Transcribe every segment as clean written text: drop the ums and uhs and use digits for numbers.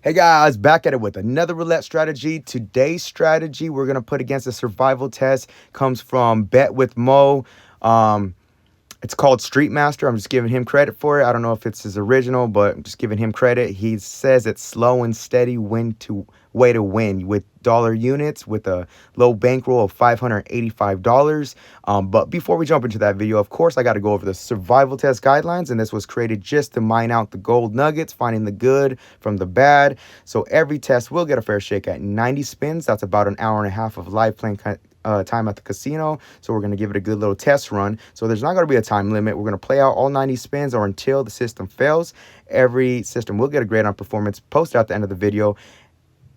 Hey guys, back at it with another roulette strategy. Today's strategy we're going to put against a survival test comes from Bet with Mo. It's called Street Master. I'm just giving him credit for it. I don't know if it's his original, but I'm just giving him credit. He says it's slow and steady way to win with dollar units with a low bankroll of $585. But before we jump into that video, of course, I got to go over the survival test guidelines. And this was created just to mine out the gold nuggets, finding the good from the bad. So every test will get a fair shake at 90 spins. That's about an hour and a half of live playing time at the casino. So we're going to give it a good little test run. So there's not going to be a time limit. We're going to play out all 90 spins or until the system fails. Every system will get a grade on performance posted at the end of the video.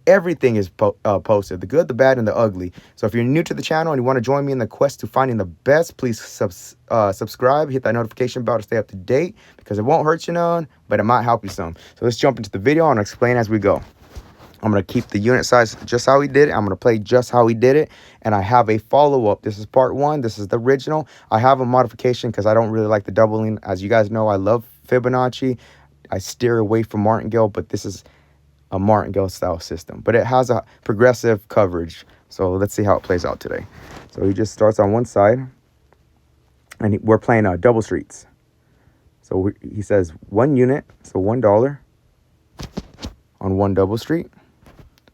Everything is posted, the good, the bad, and the ugly. So if you're new to the channel and you want to join me in the quest to finding the best, please subscribe, hit that notification bell to stay up to date, because it won't hurt you none, but it might help you some. So let's jump into the video and explain as we go. I'm going to keep the unit size just how we did it. I'm going to play just how we did it. And I have a follow-up. This is part one. This is the original. I have a modification because I don't really like the doubling. As you guys know, I love Fibonacci. I steer away from martingale, but this is a martingale style system. But it has a progressive coverage. So let's see how it plays out today. So he just starts on one side. And we're playing double streets. So he says 1 unit, so $1 on one double street.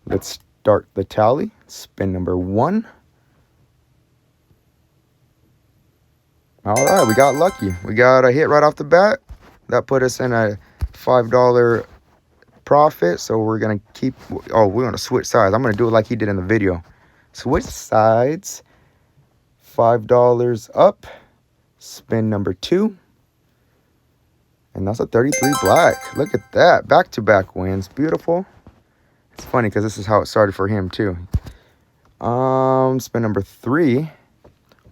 Let's start the tally. Spin number 1. All right, we got lucky. We got a hit right off the bat. That put us in a $5 profit. So we're going to keep... Oh, we're going to switch sides. I'm going to do it like he did in the video. Switch sides. $5 up. Spin number 2. And that's a 33 black. Look at that. Back-to-back wins. Beautiful. It's funny because this is how it started for him too. Spin number 3.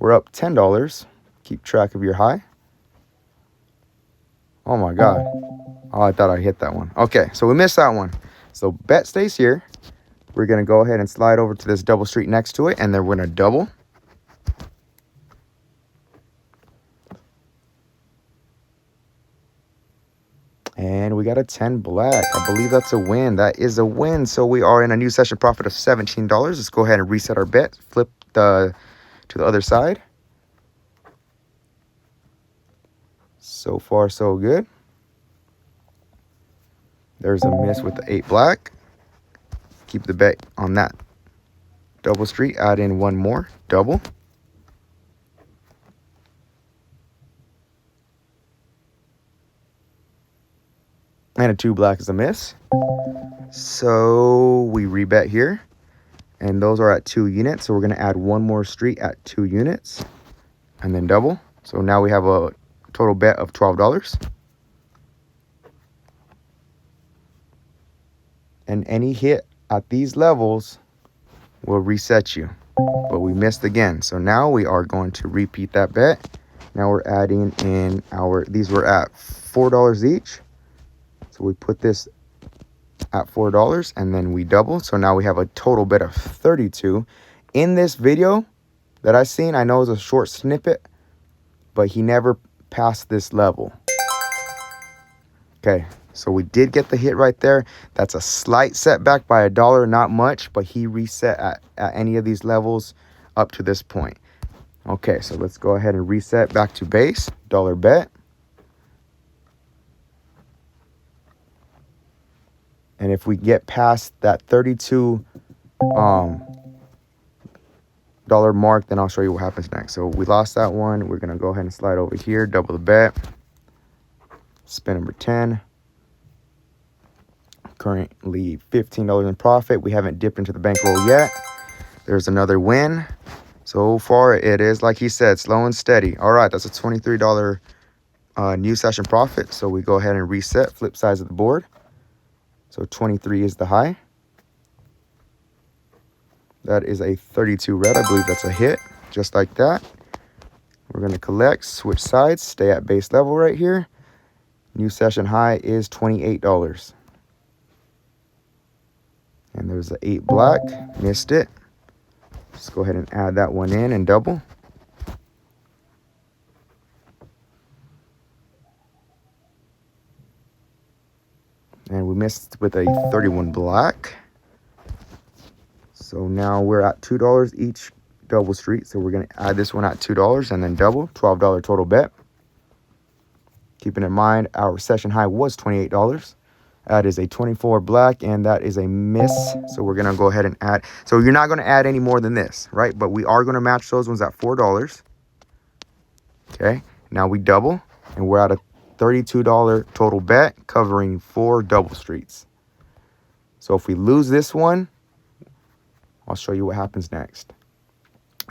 We're up $10. Keep track of your high. Oh my God. Oh, I thought I hit that one. Okay, so we missed that one. So bet stays here. We're going to go ahead and slide over to this double street next to it, and then we're going to double. And we got a 10 black. I believe that's a win. That is a win. So we are in a new session profit of $17. Let's go ahead and reset our bet. Flip to the other side. So far, so good. There's a miss with the 8 black. Keep the bet on that double street. Add in one more. Double. And a 2 black is a miss. So we rebet here. And those are at 2 units. So we're going to add one more street at 2 units. And then double. So now we have a total bet of $12. And any hit at these levels will reset you. But we missed again. So now we are going to repeat that bet. Now we're adding in these were at $4 each. So we put this at $4 and then we double. So now we have a total bet of 32. In this video that I seen, I know it's a short snippet, but he never passed this level. Okay, so we did get the hit right there. That's a slight setback by $1, not much, but he reset at any of these levels up to this point. Okay, so let's go ahead and reset back to base, dollar bet. And if we get past that $32 dollar mark, then I'll show you what happens next. So we lost that one. We're going to go ahead and slide over here, double the bet. Spin number 10. Currently $15 in profit. We haven't dipped into the bankroll yet. There's another win. So far, it is, like he said, slow and steady. All right, that's a $23 new session profit. So we go ahead and reset, flip sides of the board. So 23 is the high. That is a 32 red. I believe that's a hit. Just like that. We're going to collect, switch sides, stay at base level right here. New session high is $28. And there's the 8 black. Missed it. Let's go ahead and add that one in and double. And we missed with a 31 black. So now we're at $2 each double street. So we're going to add this one at $2 and then double, $12 total bet. Keeping in mind, our session high was $28. That is a 24 black, and that is a miss. So we're going to go ahead and add. So you're not going to add any more than this, right? But we are going to match those ones at $4. Okay, now we double, and we're at a $32 total bet, covering 4 double streets. So if we lose this one, I'll show you what happens next.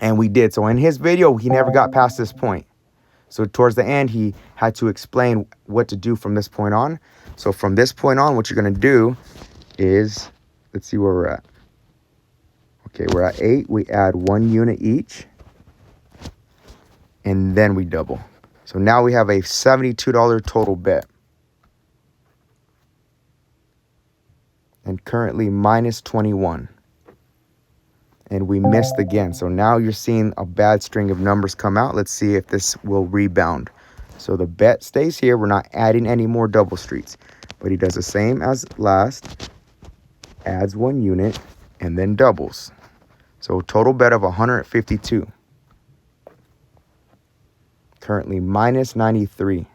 And we did. So in his video, he never got past this point. So towards the end, he had to explain what to do from this point on. So from this point on, what you're going to do is, let's see where we're at. Okay, we're at 8. We add 1 unit each. And then we double. So now we have a $72 total bet. And currently minus 21. And we missed again. So now you're seeing a bad string of numbers come out. Let's see if this will rebound. So the bet stays here. We're not adding any more double streets. But he does the same as last. Adds 1 unit and then doubles. So total bet of 152. Currently minus 93.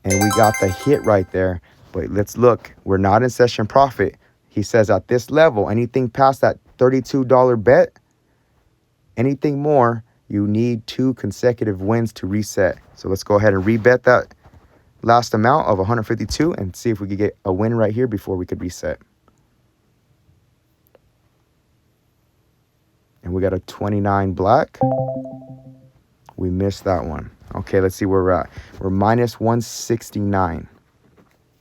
And we got the hit right there. But let's look. We're not in session profit. He says at this level, anything past that $32 bet, anything more, you need 2 consecutive wins to reset. So let's go ahead and rebet that last amount of 152 and see if we could get a win right here before we could reset. And we got a 29 black. We missed that one. Okay, let's see where we're at. We're minus 169.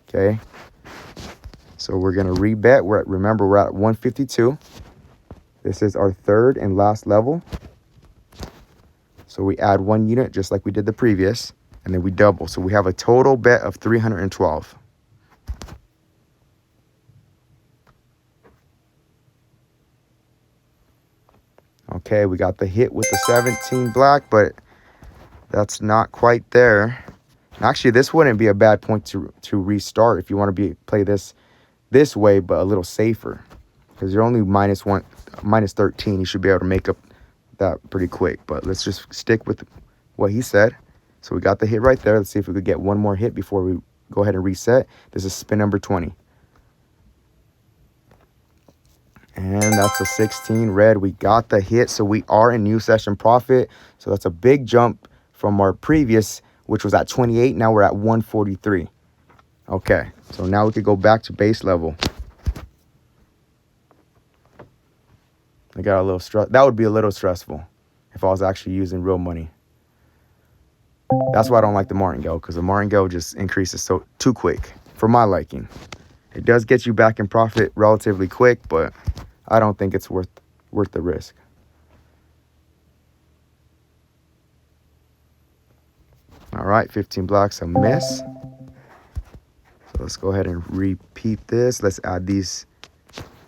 Okay. So we're going to rebet. Remember, we're at 152. This is our third and last level. So we add 1 unit just like we did the previous. And then we double. So we have a total bet of 312. Okay, we got the hit with the 17 black, but that's not quite there. Actually, this wouldn't be a bad point to restart if you want to play this way, but a little safer, because you're only minus 13. You should be able to make up that pretty quick. But let's just stick with what he said. So we got the hit right there. Let's see if we could get one more hit before we go ahead and reset. This is spin number 20. And that's a 16 red. We got the hit, so we are in new session profit. So that's a big jump from our previous, which was at 28. Now we're at 143. Okay, so now we could go back to base level. I got a little stress. That would be a little stressful if I was actually using real money. That's why I don't like the martingale, because the martingale just increases too quick for my liking. It does get you back in profit relatively quick, but I don't think it's worth the risk. All right, 15 blocks, a miss. So let's go ahead and repeat this. Let's add these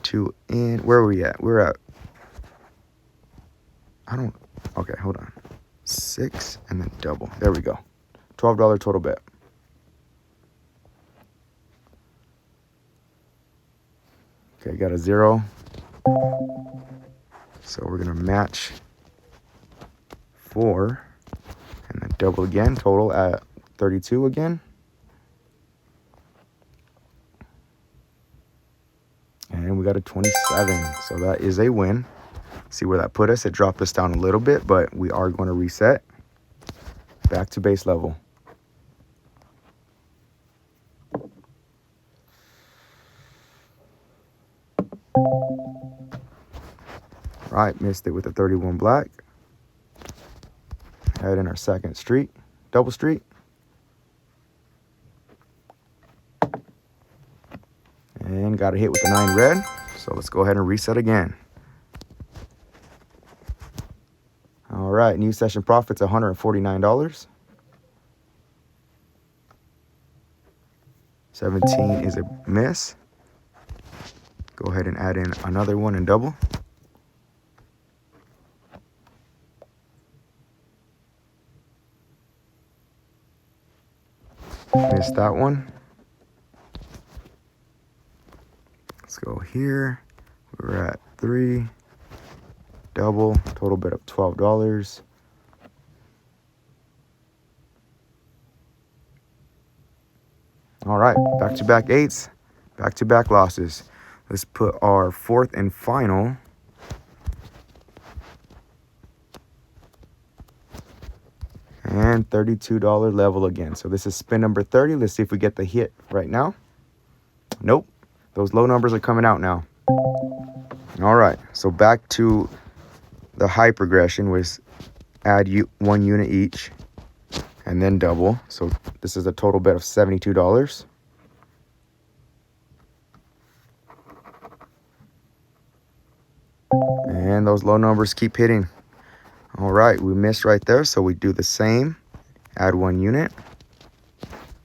2 in. Where are we at? We're at, okay, hold on. 6 and then double. There we go. $12 total bet. Okay, got a 0. So we're going to match 4 and then double again. Total at 32 again. And we got a 27. So that is a win. See where that put us. It dropped us down a little bit, but we are going to reset back to base level. Right, missed it with a 31 black. Head in our second street, double street. And got a hit with the 9 red. So let's go ahead and reset again. All right, new session profits $149. 17 is a miss. Go ahead and add in another one and double. Missed that one. Let's go here. We're at 3. Double. Total bet up $12. All right, back-to-back 8s, back-to-back losses. Let's put our 4th and final. And $32 level again. So this is spin number 30. Let's see if we get the hit right now. Nope. Those low numbers are coming out now. All right, so back to the high progression was add 1 unit each and then double. So this is a total bet of $72. And those low numbers keep hitting. All right, we missed right there, so we do the same. Add 1 unit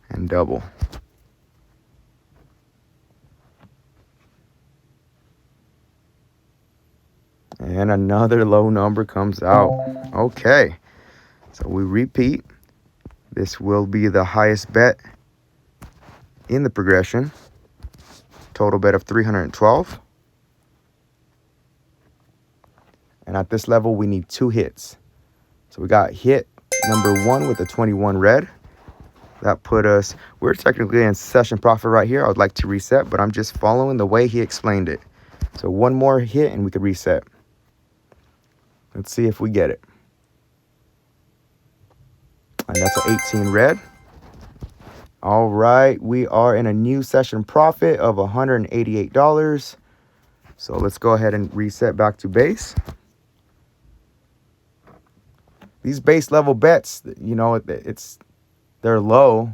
and double. And another low number comes out. Okay, so we repeat. This will be the highest bet in the progression. Total bet of 312. And at this level, we need 2 hits. So we got hit number 1 with a 21 red. That put us, we're technically in session profit right here. I would like to reset, but I'm just following the way he explained it. So 1 more hit and we could reset. Let's see if we get it. And that's an 18 red. All right, we are in a new session profit of $188. So let's go ahead and reset back to base. These base level bets, you know, they're low,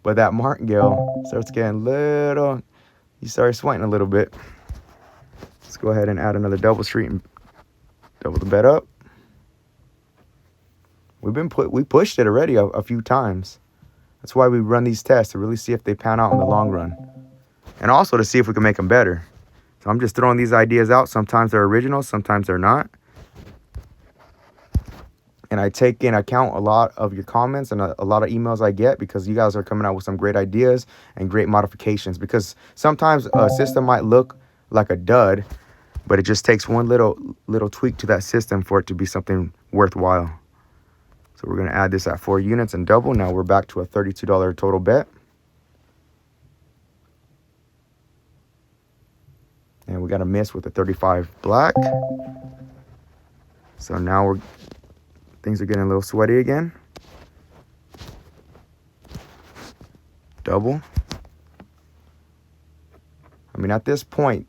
but that martingale starts getting little, you start sweating a little bit. Let's go ahead and add another double street and double the bet up. We pushed it already a few times. That's why we run these tests, to really see if they pan out in the long run. And also to see if we can make them better. So I'm just throwing these ideas out. Sometimes they're original, sometimes they're not. And I take in account a lot of your comments and a lot of emails I get, because you guys are coming out with some great ideas and great modifications. Because sometimes a system might look like a dud, but it just takes one little tweak to that system for it to be something worthwhile. So we're going to add this at 4 units and double. Now we're back to a $32 total bet. And we got a miss with a 35 black. So now things are getting a little sweaty again. Double. I mean, at this point,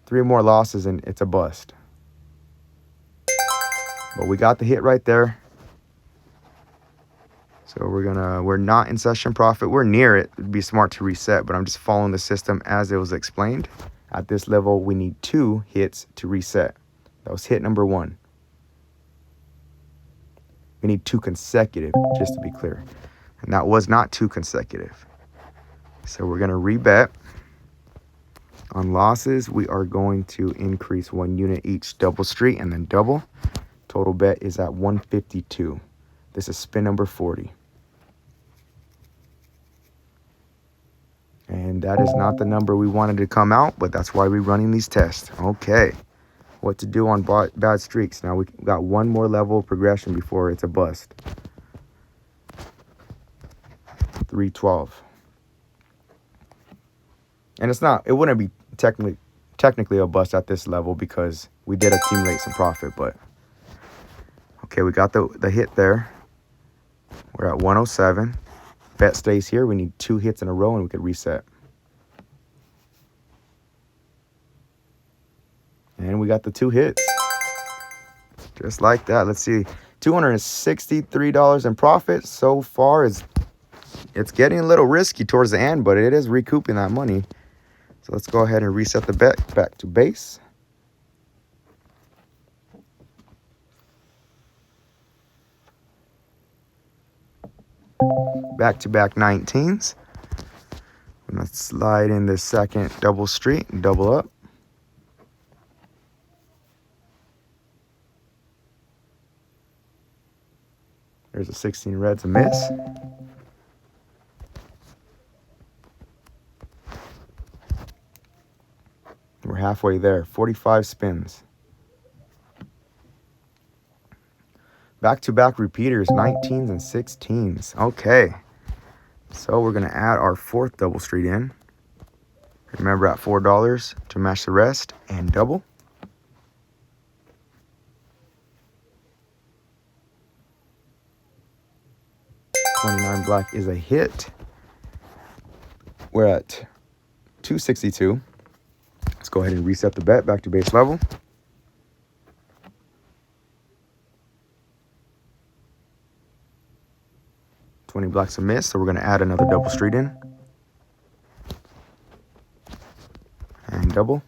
3 more losses and it's a bust. But we got the hit right there. So we're not in session profit. We're near it. It'd be smart to reset, but I'm just following the system as it was explained. At this level, we need 2 hits to reset. That was hit number 1. We need 2 consecutive, just to be clear. And that was not 2 consecutive. So we're going to rebet. On losses, we are going to increase 1 unit each double street and then double. Total bet is at 152. This is spin number 40. And that is not the number we wanted to come out, but that's why we're running these tests. Okay. What to do on bad streaks. Now we got 1 more level of progression before it's a bust. 312. And it wouldn't be technically a bust at this level because we did accumulate some profit, but okay, we got the hit there. We're at 107. Bet stays here. We need 2 hits in a row and we could reset. And we got the 2 hits. Just like that. Let's see. $263 in profit so far. It's getting a little risky towards the end, but it is recouping that money. So let's go ahead and reset the bet back to base. Back-to-back 19s. I'm going to slide in the second double street and double up. There's a 16 reds, a miss. We're halfway there. 45 spins. Back-to-back repeaters, 19s and 16s. Okay. So we're going to add our fourth double street in. Remember, at $4 to match the rest and double. 29 black is a hit. We're at 262. Let's go ahead and reset the bet back to base level. $20 black's a miss, so we're going to add another double street in. And double.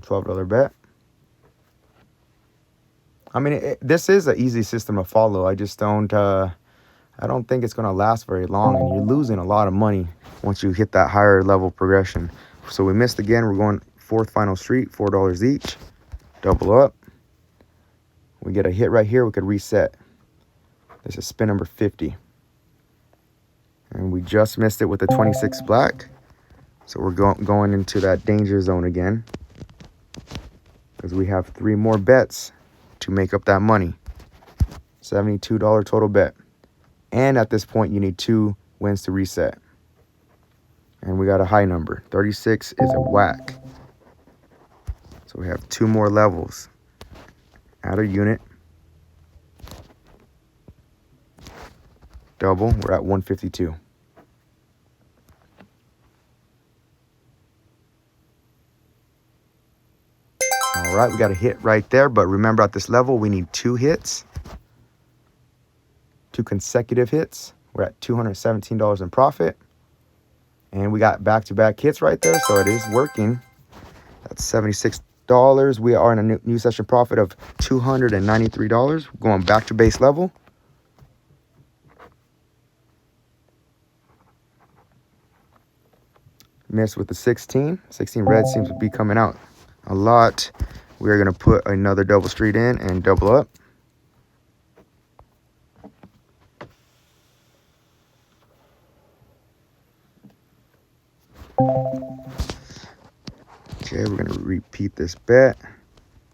$12 bet. I mean, this is an easy system to follow. I just don't, I don't think it's going to last very long, and you're losing a lot of money once you hit that higher level progression. So we missed again. We're going fourth final street, $4 each. Double up. We get a hit right here. We could reset. This is spin number 50. And we just missed it with the 26 black. So we're going into that danger zone again, because we have 3 more bets to make up that money. $72 total bet. And at this point, you need 2 wins to reset. And we got a high number. 36 is a whack. So we have 2 more levels. Add a unit. Double. We're at 152. All right, we got a hit right there. But remember, at this level, we need 2 hits. 2 consecutive hits. We're at $217 in profit. And we got back-to-back hits right there, so it is working. That's $76. We are in a new session profit of $293. Going back to base level. Missed with the 16. 16 red seems to be coming out a lot. We're going to put another double street in and double up. Okay, we're going to repeat this bet.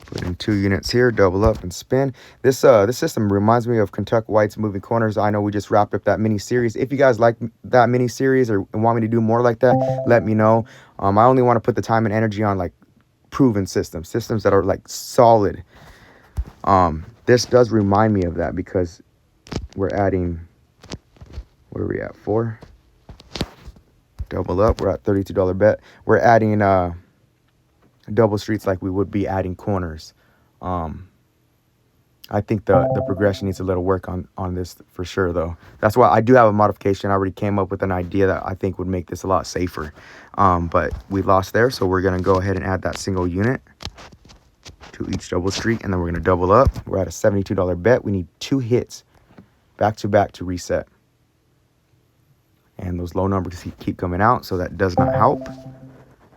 Put in 2 units here, double up and spin. This system reminds me of Kentucky White's Moving Corners. I know we just wrapped up that mini series. If you guys like that mini series or want me to do more like that, let me know. I only want to put the time and energy on like proven systems that are like solid. This does remind me of that, because we're adding, what are we at, 4? Double up, we're at $32 bet. We're adding double streets like we would be adding corners. I think the progression needs a little work on this for sure, though. That's why I do have a modification. I already came up with an idea that I think would make this a lot safer. But we lost there, so we're going to go ahead and add that single unit to each double street, and then we're going to double up. We're at a $72 bet. We need 2 hits back-to-back to reset. And those low numbers keep coming out, so that does not help.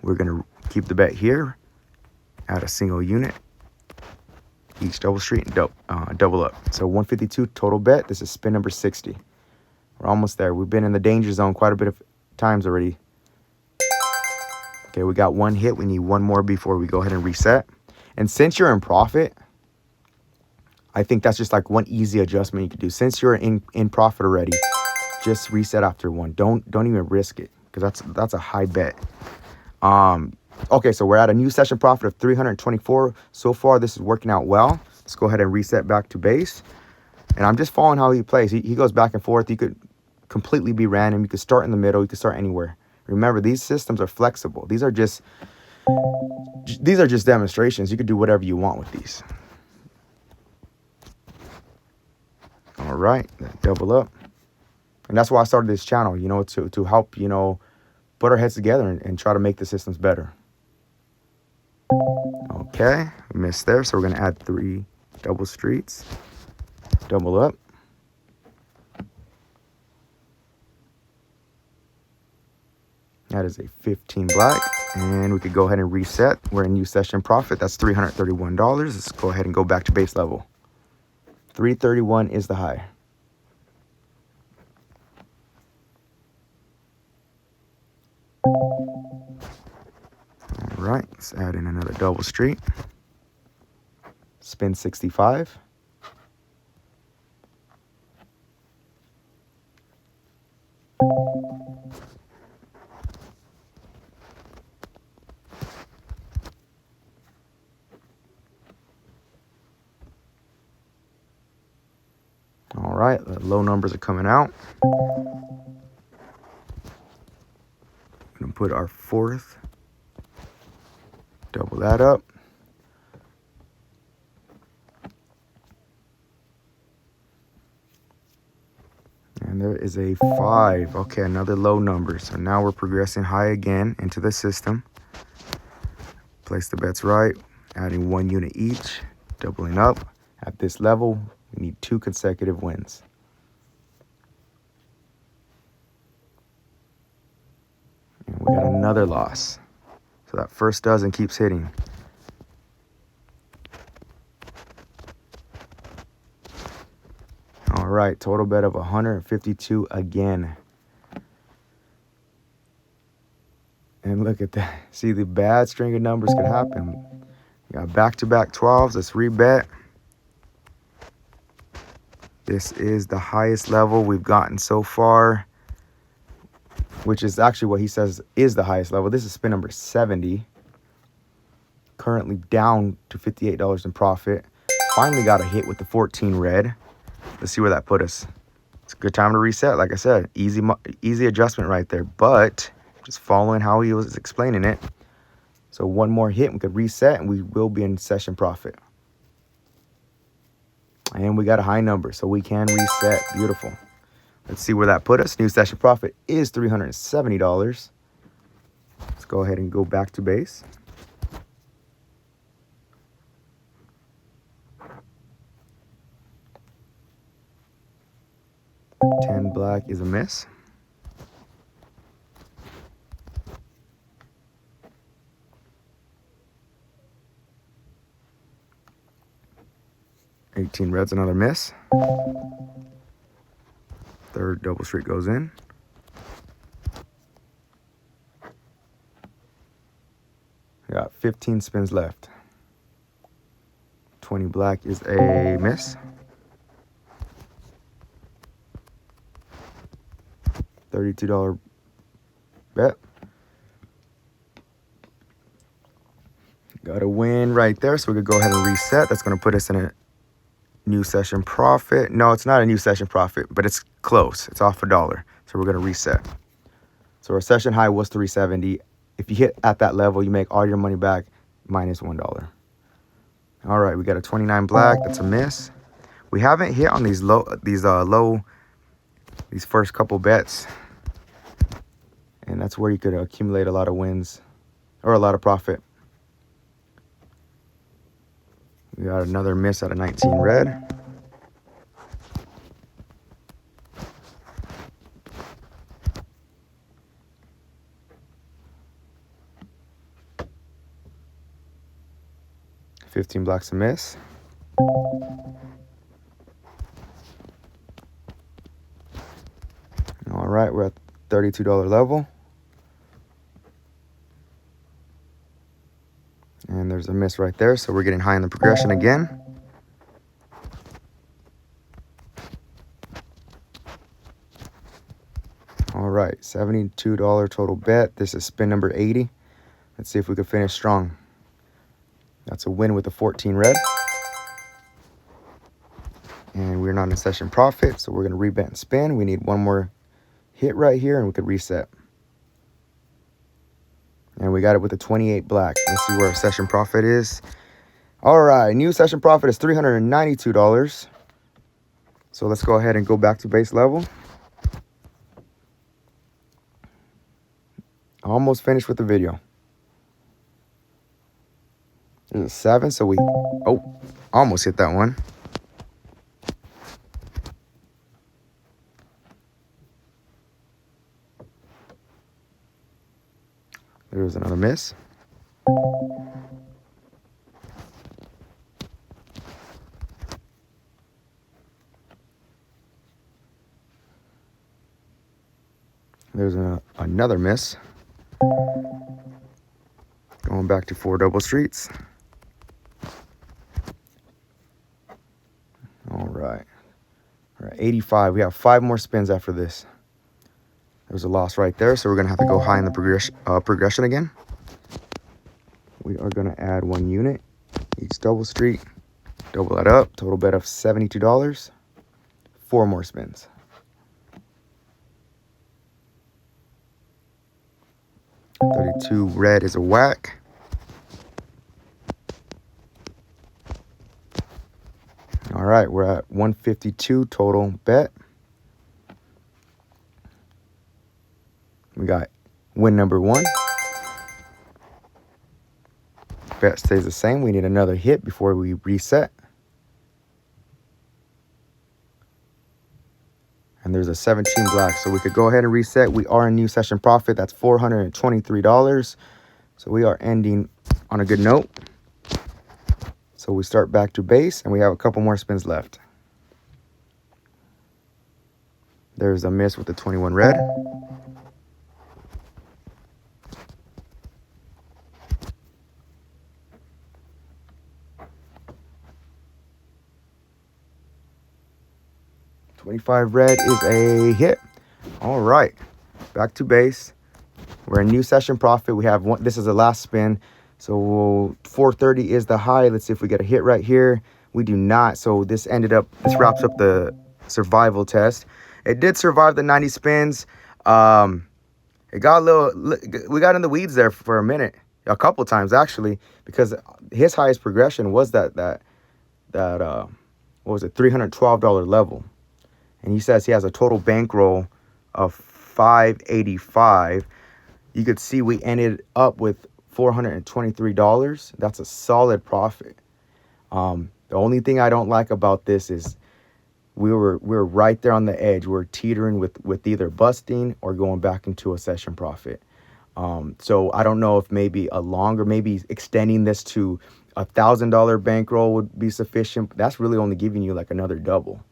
We're going to keep the bet here. Add a single unit. Each double street and double up. So 152 total bet. This is spin number 60. We're almost there. We've been in the danger zone quite a bit of times already. Okay, we got 1 hit. We need 1 more before we go ahead and reset. And since you're in profit, I think that's just like one easy adjustment you could do. Since you're in profit already, just reset after 1. Don't even risk it, because that's a high bet. Okay, so we're at a new session profit of $324. So far, this is working out well. Let's go ahead and reset back to base. And I'm just following how he plays. He goes back and forth. He could completely be random. You could start in the middle. You could start anywhere. Remember, these systems are flexible. These are just demonstrations. You could do whatever you want with these. All right, double up. And that's why I started this channel, you know, to help, you know, put our heads together and try to make the systems better. Okay, missed there, so we're going to add 3 double streets. Double up. That is a 15 black. And we could go ahead and reset. We're in new session profit. That's $331. Let's go ahead and go back to base level. 331 is the high. All right, let's add in another double street. Spin 65. All right, the low numbers are coming out. I'm gonna put our fourth, double that up. And there is a 5. Okay, another low number. So now we're progressing high again into the system. Place the bets right, adding 1 unit each, doubling up. At this level, we need 2 consecutive wins. And we got another loss. So that first dozen keeps hitting. All right, total bet of 152 again. And look at that. See, the bad string of numbers could happen. We got back-to-back 12s. Let's rebet. This is the highest level we've gotten so far, which is actually what he says is the highest level. This is spin number 70. Currently down to $58 in profit. Finally got a hit with the 14 red. Let's see where that put us. It's a good time to reset. Like I said, easy adjustment right there. But just following how he was explaining it. So one more hit, we could reset, and we will be in session profit. And we got a high number, so we can reset. Beautiful. Let's see where that put us. New session profit is $370. Let's go ahead and go back to base. $10 black is a miss. $18 red's another miss. Third double street goes in. We got 15 spins left. 20 black is a miss. $32 bet. Got a win right there, so we could go ahead and reset. That's going to put us in a new session profit. No, it's not a new session profit, but it's close. It's off $1. So we're going to reset. So our session high was 370. If you hit at that level, you make all your money back minus $1. All right, we got a 29 black. That's a miss. We haven't hit on these first couple bets. And that's where you could accumulate a lot of wins or a lot of profit. We got another miss out of 19 red. $15 black's a miss. All right, we're at $32 level. And there's a miss right there, so we're getting high in the progression again. All right, $72 total bet. This is spin number 80. Let's see if we can finish strong. That's a win with the 14 red. And we're not in session profit, so we're going to rebet and spin. We need one more hit right here, and we could reset. And we got it with a 28 black. Let's see where our session profit is. All right, new session profit is $392. So let's go ahead and go back to base level. Almost finished with the video. There's a 7, so we almost hit that one. There's There's another miss. There's another miss. Going back to 4 double streets. All right. All right, 85. We have 5 more spins after this. There's a loss right there, so we're going to have to go high in the progression again. We are going to add 1 unit each double street. Double that up. Total bet of $72. 4 more spins. $32 red is a whack. All right, we're at 152 total bet. We got win number 1. Bet stays the same. We need another hit before we reset. And there's a 17 black, so we could go ahead and reset. We are in new session profit. That's $423. So we are ending on a good note. So we start back to base, and we have a couple more spins left. There's a miss with the 21 red. $25 red is a hit. All right, back to base. We're in new session profit. We have one. This is the last spin. So 430 is the high. Let's see if we get a hit right here. We do not. So this wraps up the survival test. It did survive the 90 spins. It got we got in the weeds there for a minute, a couple times actually, because his highest progression was that what was it, $312 level. And he says he has a total bankroll of $585. You could see we ended up with $423. That's a solid profit. The only thing I don't like about this is we were right there on the edge. We're teetering with either busting or going back into a session profit. So I don't know if maybe maybe extending this to $1,000 bankroll would be sufficient. That's really only giving you like another double.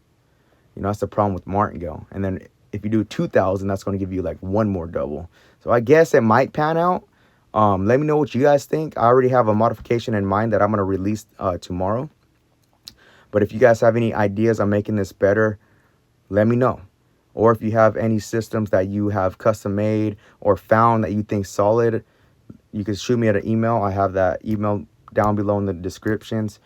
You know, that's the problem with martingale. And then if you do 2,000, that's going to give you like 1 more double. So I guess it might pan out. Let me know what you guys think. I already have a modification in mind that I'm going to release tomorrow. But if you guys have any ideas on making this better, let me know. Or if you have any systems that you have custom made or found that you think solid, you can shoot me at an email. I have that email down below in the descriptions.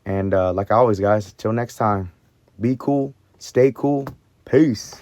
And like always, guys, till next time, be cool, stay cool, peace.